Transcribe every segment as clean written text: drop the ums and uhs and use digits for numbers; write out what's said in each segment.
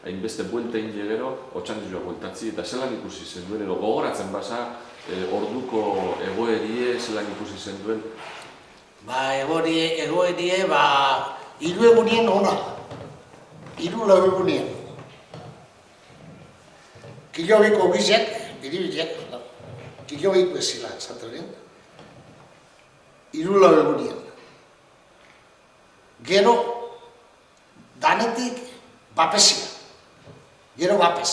hainbeste buelta indi gero, otxandizua bueltatzi, eta zelan ikusi zen duen, edo gogoratzen basa, orduko egoerie zelan ikusi zen duen? Egoerie, hiru egunien ona, hiru lau egunien. Kilobiko bizek, biribilek, kilobiko ezila, esaten hiru lau egunien. Gero, danetik, bapesia. Gero bapes.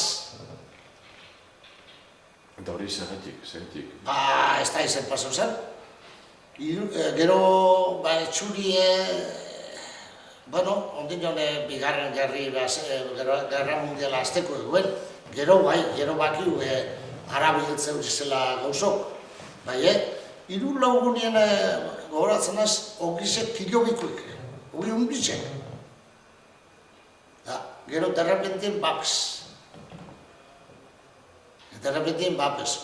Eta hori zerretik? Ez da izen pasau zen. Gero, txurie, ondin jone bigarren gerra mundiala azteko eguen. Gero bakiu arabiltzen zela gauzok. Hiru laugunien gogoratzen az, ogizek kilobikoik, ogi ungizek. Gero derrepentien bapes.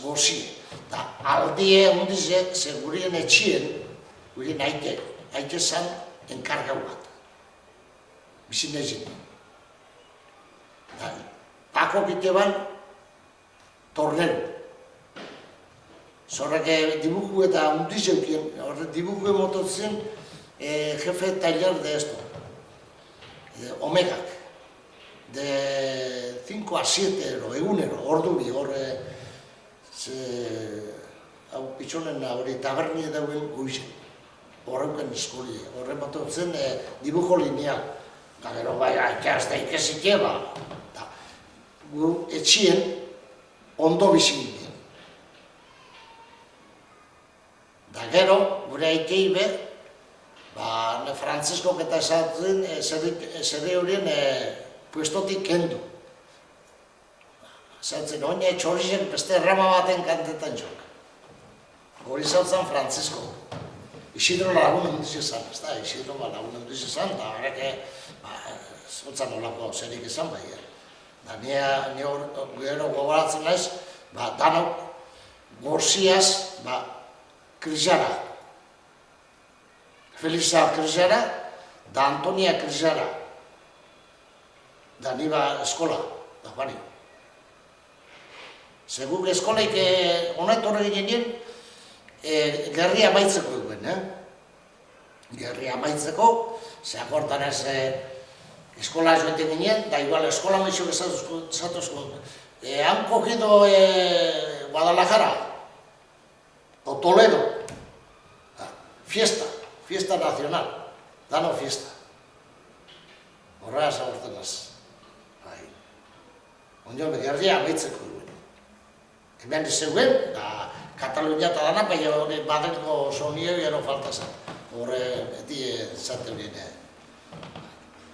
Gozie. Aldie undize, gurien etxien, gurien aite zan enkargau bat. Bizin ezin. Pako bite ban, tornero. Zorrak dibuju eta undize eukien, dibuju emototzen jefe taller de esto, Omegak. De 5 a 7 egunero, orduri, hau pitzonen hori tabernie dauen goizen. Horreuken eskoli, horre mototzen dibujo lineal. Gero ikazta ikasitea gu etxien ondo bizi ginen. Gero, gure aitei be, Frantziskok eta esatzen zerri horien puestotik kendu. Zaten, oine txorizek beste errama baten kantetan jok. Hori zautzen Frantzisko. Isidro lagun hundiz ezan, ez da, Isidro lagun hundiz ezan, eta horrek, zautzen olako zerik ezan bai. Ni gero gogoratzen naiz, danok gorziaz, Krizara. Felisa Krizara, da Antonia Krizara. Da niba eskola, da bani. Seguk eskolaik honetu horre ginen, gerri amaitzeko eguen, Gerri amaitzeko, zeakortan ez eskola joetan ginen, da igual eskola maixok esatuzko. Han cogido Guadalajara, o Toledo, fiesta nacional, dano fiesta. Horra zagortzen az. Ondio, gerria amaitzeko duen. Hemen zegoen, Katalunia eta dana, baina Madrilgo sonio gero falta zen. Horre, beti zate horien.